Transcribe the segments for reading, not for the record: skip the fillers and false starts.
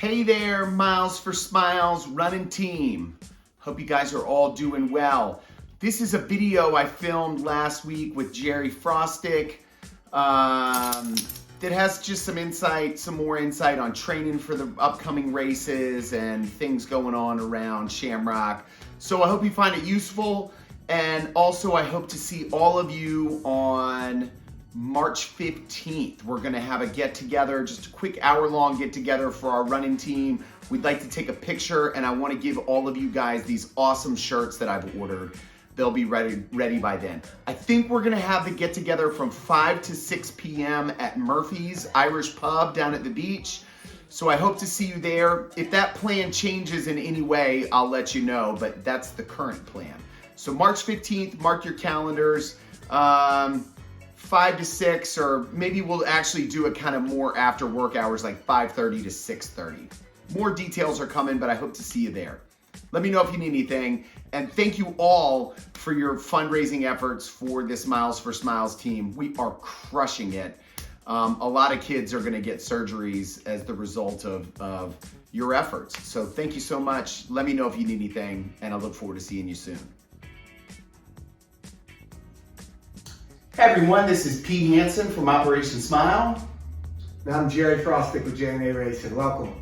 Hey there, Miles for Smiles running team. Hope you guys are all doing well. This is a video I filmed last week with Jerry Frostic that has just some more insight on training for the upcoming races and things going on around Shamrock. So I hope you find it useful, and also I hope to see all of you on March 15th. We're gonna have a get-together, just a quick hour-long get-together for our running team. We'd like to take a picture, and I wanna give all of you guys these awesome shirts that I've ordered. They'll be ready by then. I think we're gonna have the get-together from 5 to 6 p.m. at Murphy's Irish Pub down at the beach. So I hope to see you there. If that plan changes in any way, I'll let you know, but that's the current plan. So March 15th, mark your calendars. 5 to 6, or maybe we'll actually do it kind of more after work hours, like 5:30 to 6:30. More details are coming, but I hope to see you there. Let me know if you need anything, and thank you all for your fundraising efforts for this Miles for Smiles team. We are crushing it. A lot of kids are gonna get surgeries as the result of your efforts. So thank you so much. Let me know if you need anything, and I look forward to seeing you soon. Hey everyone, this is Pete Hansen from Operation Smile. And I'm Jerry Frostic with J&A Racing. Welcome.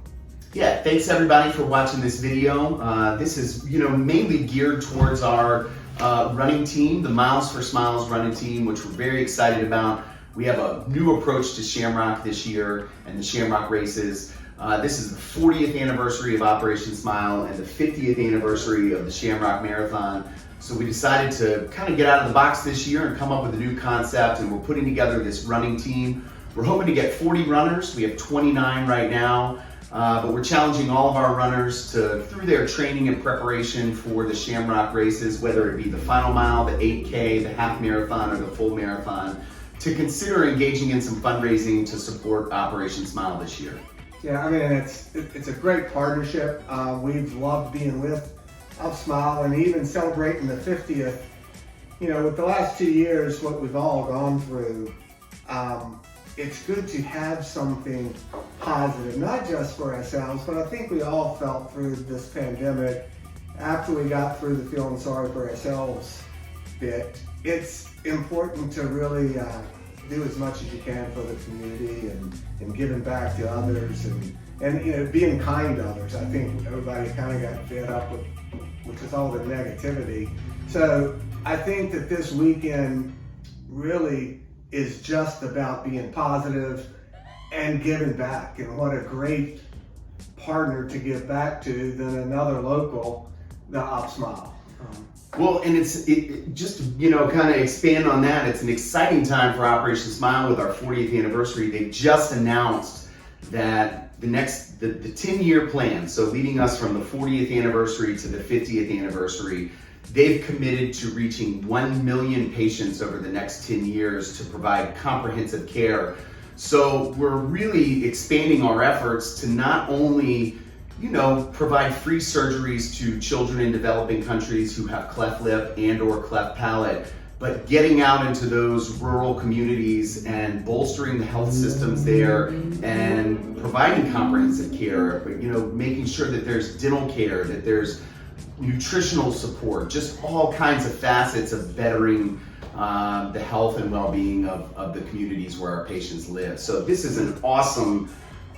Yeah, thanks everybody for watching this video. This is mainly geared towards our running team, the Miles for Smiles running team, which we're very excited about. We have a new approach to Shamrock this year and the Shamrock races. This is the 40th anniversary of Operation Smile and the 50th anniversary of the Shamrock Marathon. So we decided to kind of get out of the box this year and come up with a new concept, and we're putting together this running team. We're hoping to get 40 runners. We have 29 right now, but we're challenging all of our runners through their training and preparation for the Shamrock races, whether it be the final mile, the 8K, the half marathon, or the full marathon, to consider engaging in some fundraising to support Operation Smile this year. Yeah, I mean, it's a great partnership. We've loved being with Smile and even celebrating the 50th. With the last 2 years, what we've all gone through, it's good to have something positive, not just for ourselves, but I think we all felt through this pandemic, after we got through the feeling sorry for ourselves bit, it's important to really do as much as you can for the community and giving back to others and being kind to others. I think everybody kind of got fed up with all the negativity. So I think that this weekend really is just about being positive and giving back. And what a great partner to give back to than another local, the Op Smile. Well, and just kind of expand on that. It's an exciting time for Operation Smile with our 40th anniversary. They just announced that the 10-year plan, so leading us from the 40th anniversary to the 50th anniversary, they've committed to reaching 1 million patients over the next 10 years to provide comprehensive care. So we're really expanding our efforts to not only provide free surgeries to children in developing countries who have cleft lip and/or cleft palate, but getting out into those rural communities and bolstering the health systems there and providing comprehensive care, making sure that there's dental care, that there's nutritional support, just all kinds of facets of bettering the health and well-being of the communities where our patients live. So this is an awesome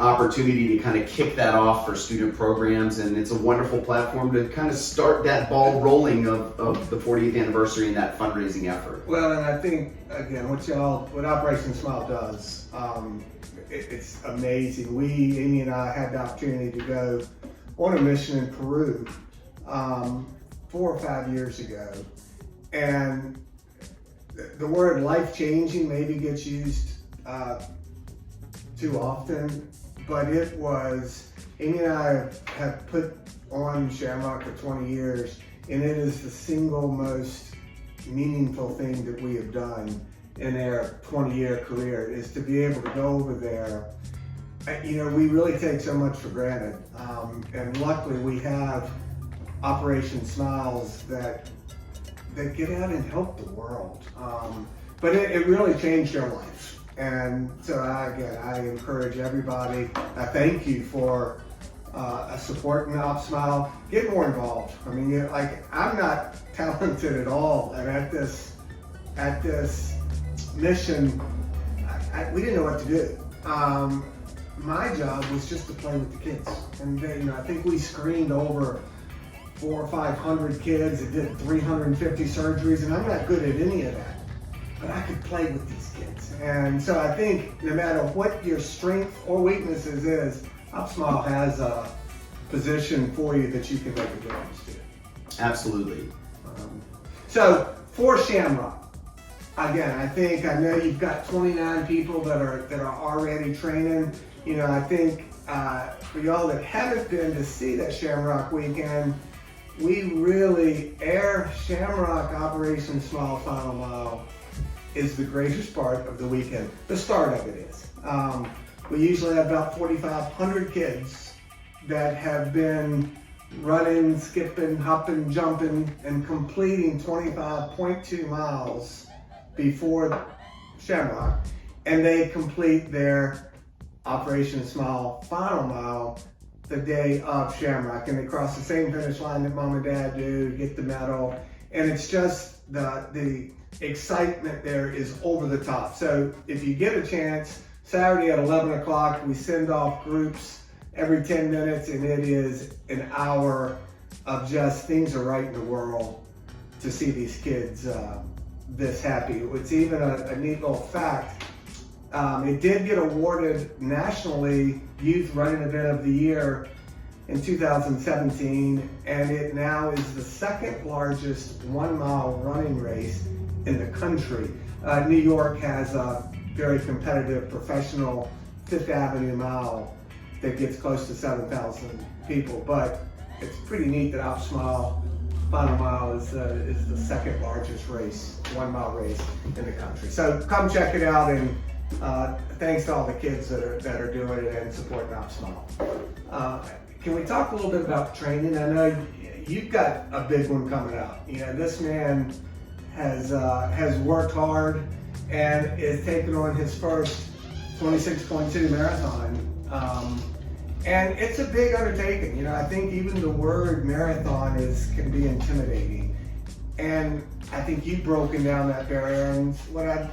opportunity to kind of kick that off for student programs, and it's a wonderful platform to kind of start that ball rolling of the 40th anniversary and that fundraising effort. Well, and I think, again, what Operation Smile does, it's amazing. Amy and I had the opportunity to go on a mission in Peru 4 or 5 years ago, and the word life-changing maybe gets used too often, but it was, Amy and I have put on Shamrock for 20 years, and it is the single most meaningful thing that we have done in our 20-year career, is to be able to go over there. We really take so much for granted, and luckily we have Operation Smiles that get out and help the world. But it really changed their life. And so I encourage everybody. I thank you for supporting Op Smile, get more involved. I mean, like, I'm not talented at all, and at this mission, we didn't know what to do. My job was just to play with the kids, and then, I think we screened over 400 or 500 kids. It did 350 surgeries, and I'm not good at any of that, but I could play with these kids. And so I think no matter what your strength or weaknesses is, UpSmile has a position for you that you can make a difference to. Absolutely. So for Shamrock, again, I know you've got 29 people that are already training. I think for y'all that haven't been to see that Shamrock weekend, we really Shamrock Operation Smile Final Mile is the greatest part of the weekend. The start of it is. We usually have about 4,500 kids that have been running, skipping, hopping, jumping, and completing 25.2 miles before Shamrock, and they complete their Operation Smile Final Mile the day of Shamrock, and they cross the same finish line that Mom and Dad do, get the medal, and it's just the excitement there is over the top. So if you get a chance, Saturday at 11 o'clock, we send off groups every 10 minutes, and it is an hour of just things are right in the world to see these kids this happy. It's even a neat little fact. It did get awarded nationally Youth Running Event of the Year in 2017, and it now is the second largest 1 mile running race in the country. New York has a very competitive professional Fifth Avenue mile that gets close to 7,000 people, but it's pretty neat that Op Smile Final Mile is the second largest race, 1 mile race in the country. So come check it out, and thanks to all the kids that are doing it and supporting Op Smile. Can we talk a little bit about training? I know you've got a big one coming up. This man has worked hard and is taking on his first 26.2 marathon. And it's a big undertaking. I think even the word marathon can be intimidating. And I think you've broken down that barrier. And what I'd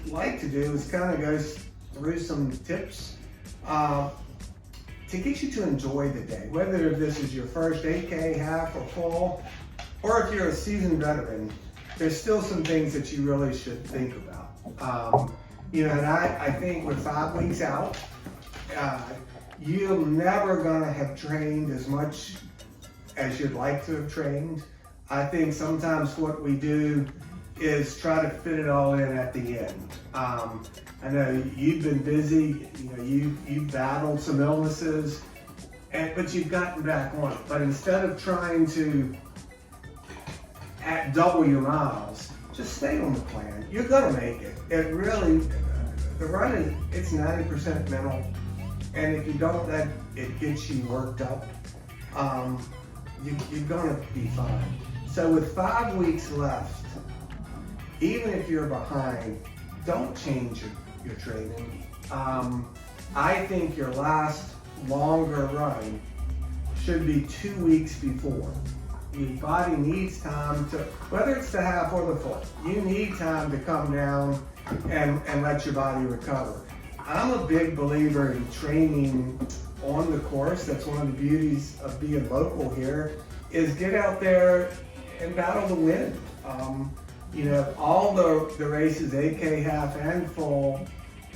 like to do is kind of go through some tips to get you to enjoy the day. Whether this is your first 8K, half, or full, or if you're a seasoned veteran, there's still some things that you really should think about. And I think with 5 weeks out, you're never gonna have trained as much as you'd like to have trained. I think sometimes what we do is try to fit it all in at the end. I know you've been busy, you've battled some illnesses, but you've gotten back on it. But instead of trying to double your miles, just stay on the plan. You're gonna make it. It really, the running, it's 90% mental. And if you don't let it get you worked up, you're gonna be fine. So with 5 weeks left, even if you're behind, don't change your training. I think your last longer run should be 2 weeks before. Your body needs time to, whether it's the half or the full, you need time to come down and let your body recover. I'm a big believer in training on the course. That's one of the beauties of being local here, is get out there and battle the wind. All the races, 8K, half, and full,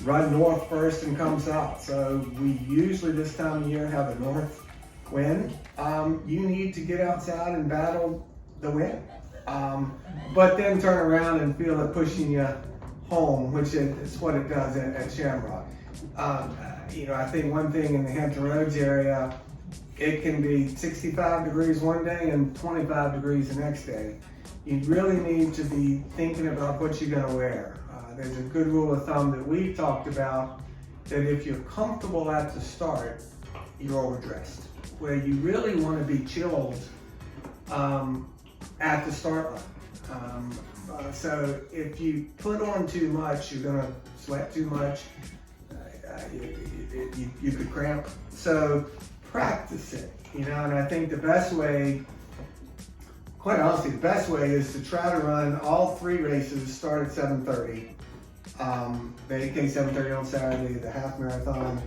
run north first and come south. So we usually this time of year have a north wind. You need to get outside and battle the wind. But then turn around and feel it pushing you home, which is what it does at Shamrock. I think one thing in the Hampton Roads area, it can be 65 degrees one day and 25 degrees the next day. You really need to be thinking about what you're gonna wear. There's a good rule of thumb that we've talked about, that if you're comfortable at the start, you're overdressed. Where you really wanna be chilled at the start line. So if you put on too much, you're gonna sweat too much, you could cramp. So practice it, you know, and I think the best way, quite honestly, the best way is to try to run all 3 races, start at 7:30. The 8K 7:30 on Saturday, the half marathon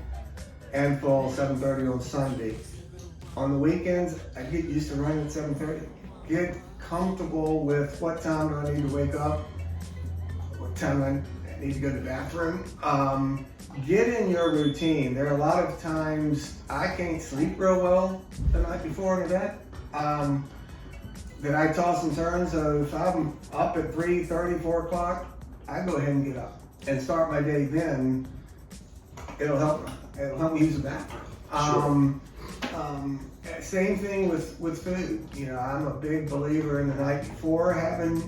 and full 7:30 on Sunday. On the weekends, I get used to running at 7:30. Get comfortable with what time do I need to wake up, what time I need to go to the bathroom. Get in your routine. There are a lot of times I can't sleep real well the night before an event. That I toss and turn, so if I'm up at 3:30, 4 o'clock, I go ahead and get up and start my day then. It'll help me use the bathroom. Same thing with food. You know, I'm a big believer in the night before having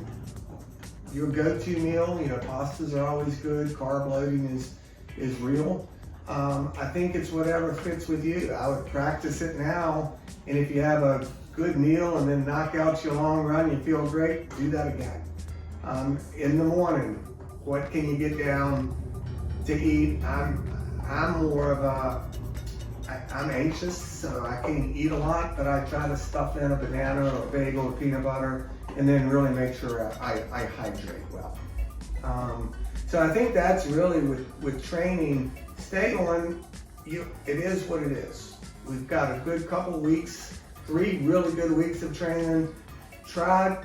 your go-to meal. You know, pastas are always good. Carb loading is real. I think it's whatever fits with you. I would practice it now, and if you have a good meal and then knock out your long run, you feel great, do that again. In the morning, what can you get down to eat? I'm more of I'm anxious, so I can't eat a lot, but I try to stuff in a banana or a bagel with peanut butter, and then really make sure I hydrate well. So I think that's really with training, stay on, it is what it is. We've got a good couple weeks, 3 really good weeks of training. Try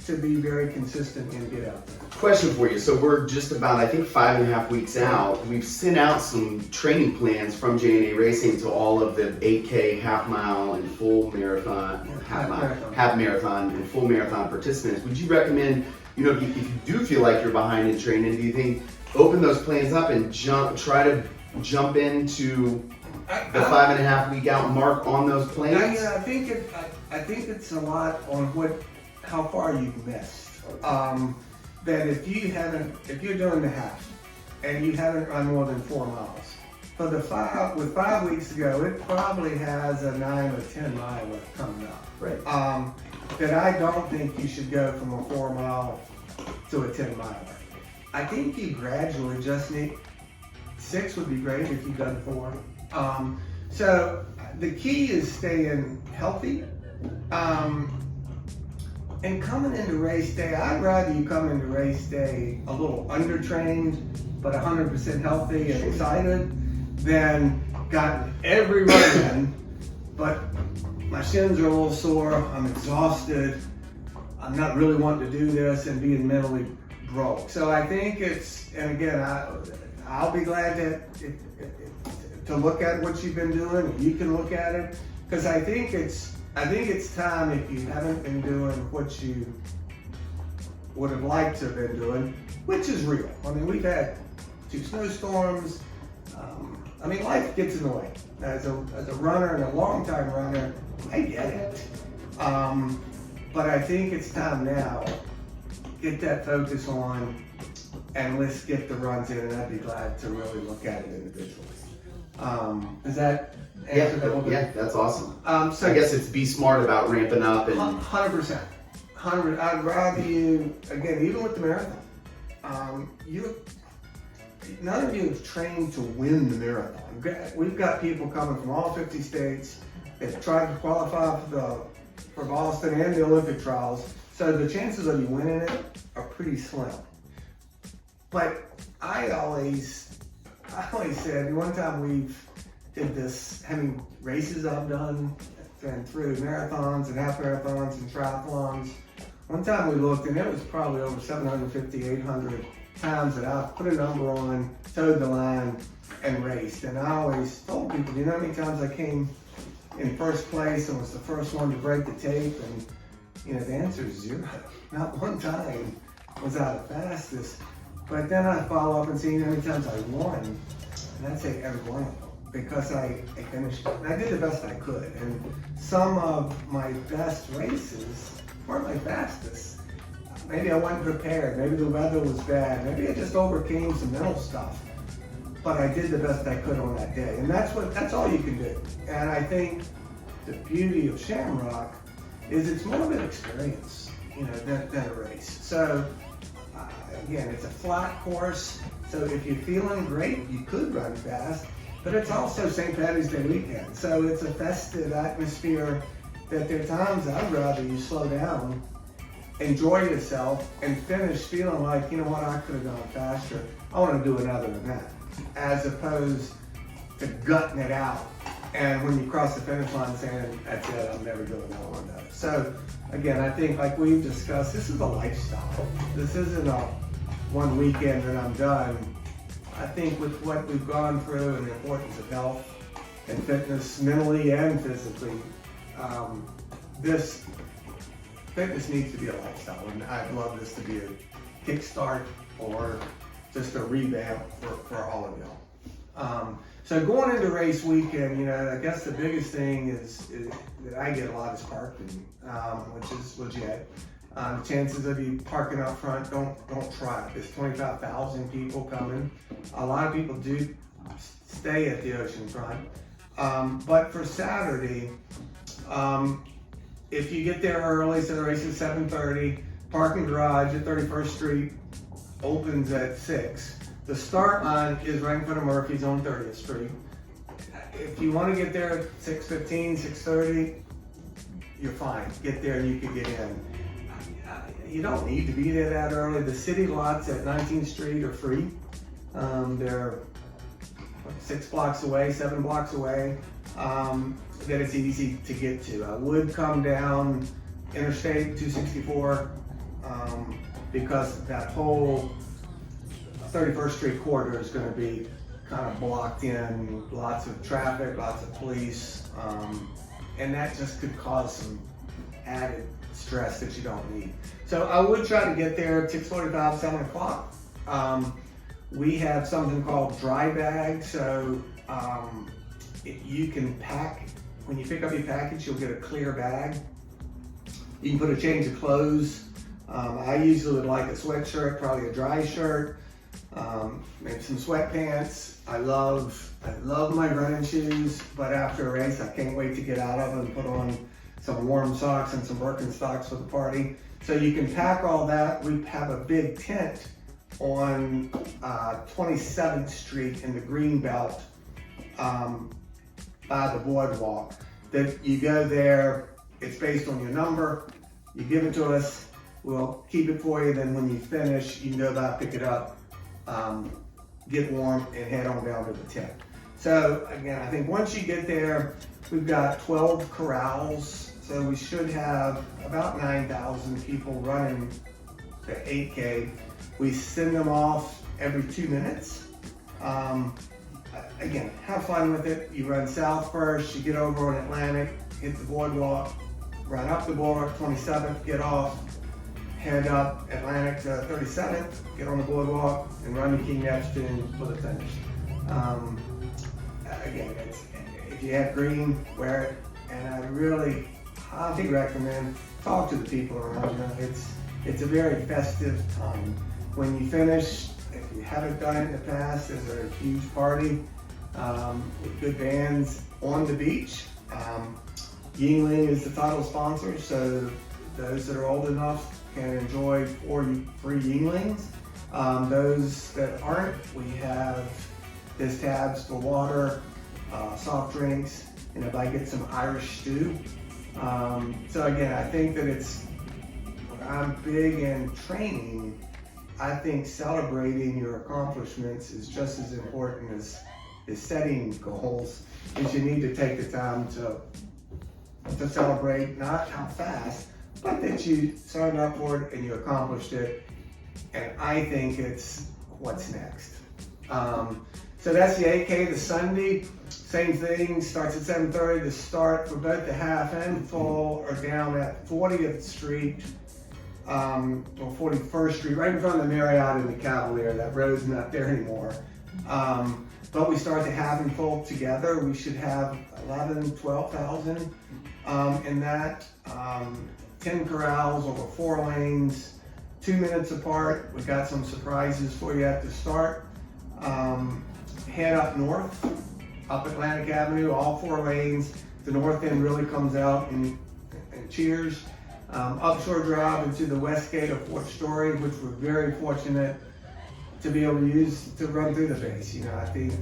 to be very consistent and get out there. Question for you. So we're just about, I think, 5.5 weeks out. We've sent out some training plans from J&A Racing to all of the 8K, half mile, and full marathon, half marathon, and full marathon participants. Would you recommend, you know, if you do feel like you're behind in training, do you think open those plans up and try to jump into the 5.5 week out mark on those plans? I think it's a lot on how far you've missed. That if you're doing the half and you haven't run more than 4 miles, with 5 weeks to go, it probably has a 9 or 10 mile coming up. Right. That I don't think you should go from a 4 mile to a 10 miler. I think you gradually just need 6 would be great if you've done 4. So the key is staying healthy. And coming into race day, I'd rather you come into race day a little undertrained, but 100% healthy and excited, than gotten every run in, but my shins are a little sore, I'm exhausted, I'm not really wanting to do this, and being mentally broke. So I think and again, I'll be glad to look at what you've been doing. You can look at it, because I think it's time, if you haven't been doing what you would have liked to have been doing, which is real. I mean, we've had 2 snowstorms. Life gets in the way. As a runner and a long-time runner, I get it. But I think it's time now, get that focus on, and let's get the runs in, and I'd be glad to really look at it individually. Does that answer that a little bit? Yeah, that's awesome. So I guess it's be smart about ramping up and 100%. I'd rather you, again, even with the marathon, none of you have trained to win the marathon. We've got people coming from all 50 states. They've tried to qualify for Boston and the Olympic trials. So the chances of you winning it are pretty slim. But I always said, one time we did this, how many races I've done, and through marathons and half marathons and triathlons. One time we looked, and it was probably over 750, 800 times that I've put a number on, towed the line, and raced. And I always told people, do you know how many times I came in first place and was the first one to break the tape? And the answer is 0. Not one time was I the fastest. But then I follow up and see how many times I won, and I'd say every one of them, because I finished it. And I did the best I could. And some of my best races weren't my fastest. Maybe I wasn't prepared, maybe the weather was bad, maybe I just overcame some mental stuff. But I did the best I could on that day. And that's all you can do. And I think the beauty of Shamrock is it's more of an experience, than a race. So again, it's a flat course, so if you're feeling great, you could run fast. but it's also St. Patty's Day weekend. So it's a festive atmosphere that there are times I'd rather you slow down, enjoy yourself, and finish feeling like, you know what, I could have gone faster. I want to do another event, as opposed to gutting it out. And when you cross the finish line saying, that's it, I'm never doing another one of those. So again, I think like we've discussed, this is a lifestyle. This isn't a one weekend and I'm done. I think with what we've gone through and the importance of health and fitness, mentally and physically, this fitness needs to be a lifestyle. And I'd love this to be a kickstart or just a revamp for all of y'all. So going into race weekend, you know, I guess the biggest thing is that I get a lot is parking, which is legit. The chances of you parking up front, don't try it. There's 25,000 people coming. A lot of people do stay at the ocean front. But for Saturday, if you get there early, so the race is 7:30, parking garage at 31st Street opens at 6. The start line is right in front of Murphy's on 30th Street. If you want to get there at 6:15, 6:30, you're fine. Get there and you can get in. You don't need to be there that early. The city lots at 19th Street are free. They're 6 blocks away, 7 blocks away, that it's easy to get to. I would come down Interstate 264 because that whole 31st Street corridor is going to be kind of blocked in, lots of traffic, lots of police, and that just could cause some added stress that you don't need. So I would try to get there at 6:45, 7 o'clock. We have something called dry bag, so you can pack, when you pick up your package, you'll get a clear bag. You can put a change of clothes. I usually would like a sweatshirt, probably a dry shirt, maybe some sweatpants. I love my running shoes, but after a race, I can't wait to get out of them and put on some warm socks and some Birkenstocks for the party. So you can pack all that. We have a big tent on 27th Street in the green belt by the boardwalk. That you go there, it's based on your number, you give it to us, we'll keep it for you, then when you finish, you can go by, pick it up, get warm, and head on down to the tent. So again, I think once you get there, we've got 12 corrals, so we should have about 9,000 people running the 8K. We send them off every 2 minutes. Again, have fun with it. You run south first, you get over on Atlantic, hit the boardwalk, run up the boardwalk, 27th, get off, head up Atlantic to 37th, get on the boardwalk, and run to King Neptune for the finish. Again, if you have green, wear it, and I really highly recommend talk to the people around you. It's a very festive time. When you finish, if you haven't done it in the past, there's a huge party with good bands on the beach. Yingling is the title sponsor, so those that are old enough can enjoy 4 free Yinglings. Those that aren't, there's tabs for water, soft drinks, and if I get some Irish stew. So again, I think that I'm big in training. I think celebrating your accomplishments is just as important as setting goals, is you need to take the time to celebrate, not how fast, but that you signed up for it and you accomplished it. And I think it's what's next. So that's the 8K, the Sunday, same thing, starts at 7:30. The start for both the half and full are down at 40th Street, or 41st Street, right in front of the Marriott and the Cavalier. That road's not there anymore. But we start the half and full together. We should have 11,000, 12,000 in that. 10 corrals over 4 lanes, 2 minutes apart. We got some surprises for you at the start. Head up north, up Atlantic Avenue, all 4 lanes. The north end really comes out and cheers. Upshore Drive into the west gate of 4th Story, which we're very fortunate to be able to use to run through the base. You know, I think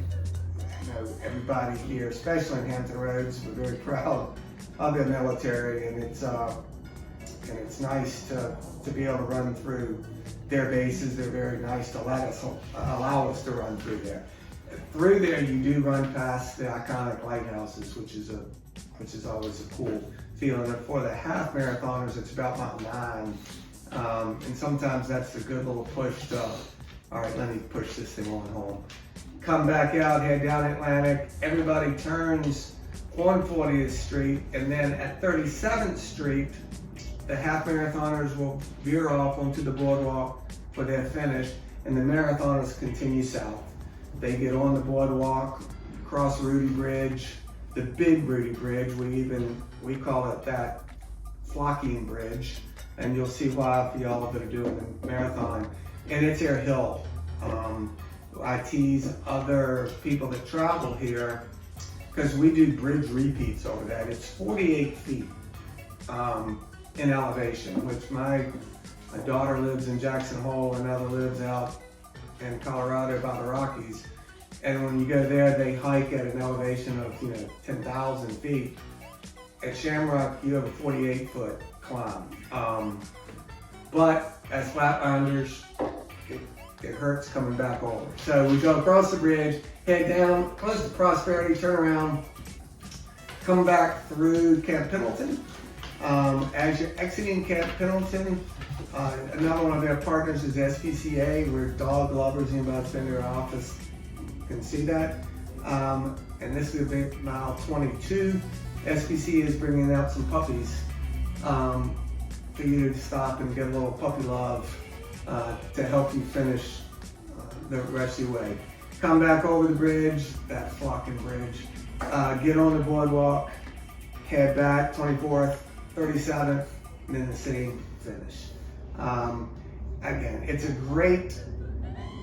everybody here, especially in Hampton Roads, we're very proud of the military, and it's nice to be able to run through their bases. They're very nice to allow us to run through there. Through there, you do run past the iconic lighthouses, which is always a cool feeling. And for the half marathoners, it's about mile 9, and sometimes that's a good little push to, all right, let me push this thing on home. Come back out, head down Atlantic. Everybody turns on 40th Street, and then at 37th Street, the half marathoners will veer off onto the boardwalk for their finish, and the marathoners continue south. They get on the boardwalk, cross Rudy Bridge, the big Rudy Bridge. We call it that flocking bridge, and you'll see why for y'all that are doing the marathon. And it's their hill. I tease other people that travel here because we do bridge repeats over that. It's 48 feet in elevation, which my daughter lives in Jackson Hole, another lives out in Colorado by the Rockies. And when you go there, they hike at an elevation of 10,000 feet. At Shamrock, you have a 48-foot climb. But as flatlanders, it hurts coming back over. So we go across the bridge, head down, close to Prosperity, turn around, come back through Camp Pendleton. As you're exiting Camp Pendleton, another one of their partners is SPCA. We're dog lovers. Anybody that's been to our office can see that. And this will be mile 22. SPCA is bringing out some puppies for you to stop and get a little puppy love to help you finish the rest of your way. Come back over the bridge, that flocking bridge, get on the boardwalk, head back 24th, 37th, and then the same finish. Again, it's a great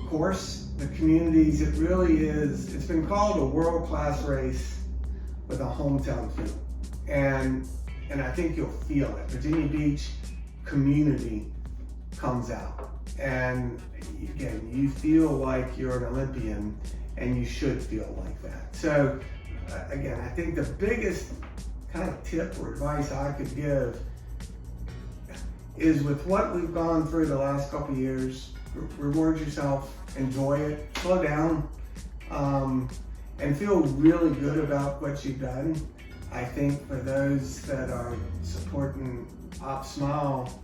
course. The communities, it really is, it's been called a world-class race with a hometown feel. And I think you'll feel it. Virginia Beach community comes out. And again, you feel like you're an Olympian, and you should feel like that. So again, I think the biggest kind of tip or advice I could give is with what we've gone through the last couple of years, reward yourself, enjoy it, slow down, and feel really good about what you've done. I think for those that are supporting Op Smile,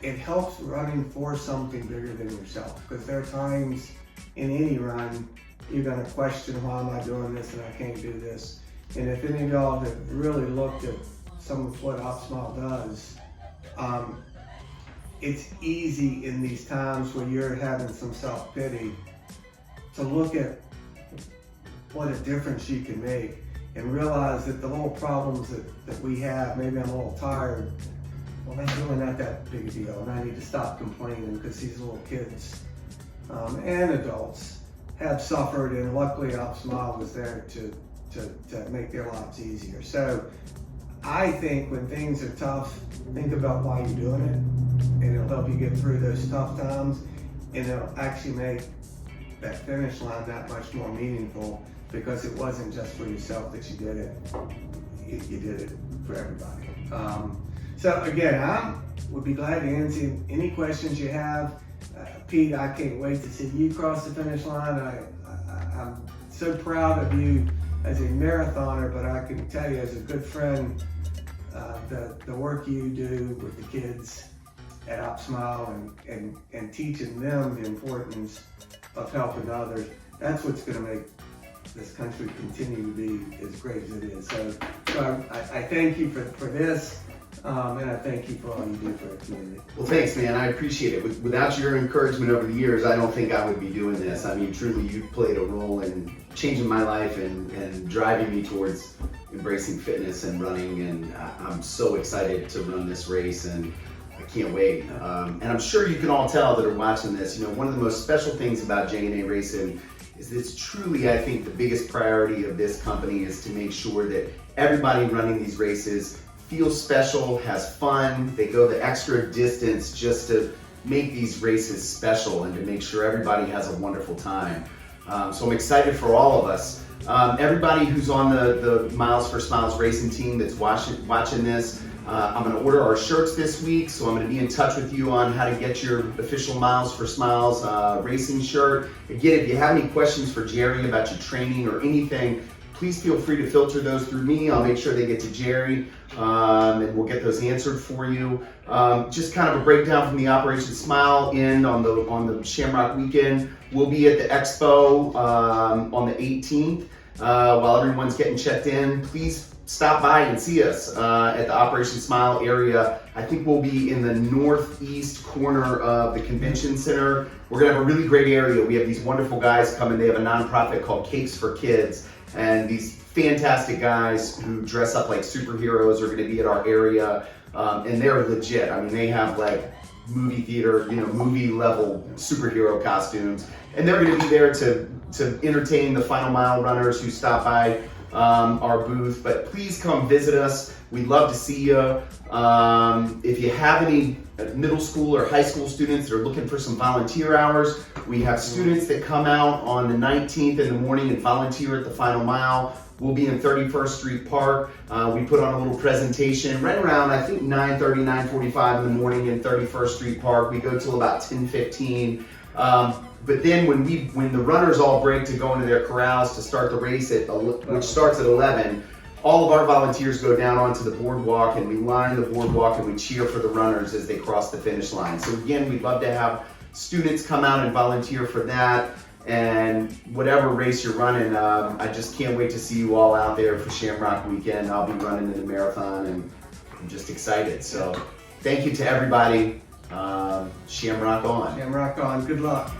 it helps running for something bigger than yourself, because there are times in any run you're going to question, why am I doing this and I can't do this. And if any of y'all have really looked at some of what Op Smile does, it's easy in these times where you're having some self-pity to look at what a difference you can make and realize that the little problems that we have, maybe I'm a little tired, well, that's really not that big a deal, and I need to stop complaining, because these little kids and adults have suffered, and luckily Op Smile was there to make their lives easier. So I think when things are tough, think about why you're doing it, and it'll help you get through those tough times, and it'll actually make that finish line that much more meaningful, because it wasn't just for yourself that you did it. You did it for everybody. So again, I would be glad to answer any questions you have. Pete, I can't wait to see you cross the finish line. I'm so proud of you as a marathoner, but I can tell you as a good friend, the work you do with the kids at Op Smile and teaching them the importance of helping others, that's what's going to make this country continue to be as great as it is. So I thank you for this. And I thank you for all you do for the community. Well, thanks, man. I appreciate it. Without your encouragement over the years, I don't think I would be doing this. I mean, truly, you played a role in changing my life and driving me towards embracing fitness and running. And I'm so excited to run this race, and I can't wait. And I'm sure you can all tell that are watching this, one of the most special things about J&A Racing is it's truly, I think, the biggest priority of this company is to make sure that everybody running these races feels special, has fun, they go the extra distance just to make these races special and to make sure everybody has a wonderful time. So I'm excited for all of us. Everybody who's on the Miles for Smiles racing team that's watching this, I'm going to order our shirts this week, so I'm going to be in touch with you on how to get your official Miles for Smiles racing shirt. Again, if you have any questions for Jerry about your training or anything, please feel free to filter those through me. I'll make sure they get to Jerry, and we'll get those answered for you. Just kind of a breakdown from the Operation Smile end on the Shamrock weekend. We'll be at the Expo on the 18th. While everyone's getting checked in, please stop by and see us at the Operation Smile area. I think we'll be in the northeast corner of the convention center. We're gonna have a really great area. We have these wonderful guys coming. They have a nonprofit called Cakes for Kids, and these fantastic guys who dress up like superheroes are gonna be at our area, and they're legit. I mean, they have like movie theater, movie level superhero costumes, and they're gonna be there to entertain the final mile runners who stop by our booth. But please come visit us. We'd love to see you. If you have any middle school or high school students that are looking for some volunteer hours, we have students that come out on the 19th in the morning and volunteer at the final mile. We'll be in 31st Street Park. We put on a little presentation right around, I think, 9:30, 9:45 in the morning in 31st Street Park. We go till about 10:15. But then when the runners all break to go into their corrals to start the race, which starts at 11, all of our volunteers go down onto the boardwalk, and we line the boardwalk and we cheer for the runners as they cross the finish line. So again, we'd love to have students come out and volunteer for that. And whatever race you're running, I just can't wait to see you all out there for Shamrock weekend. I'll be running in the marathon, and I'm just excited. So thank you to everybody. Shamrock on. Shamrock on. Good luck.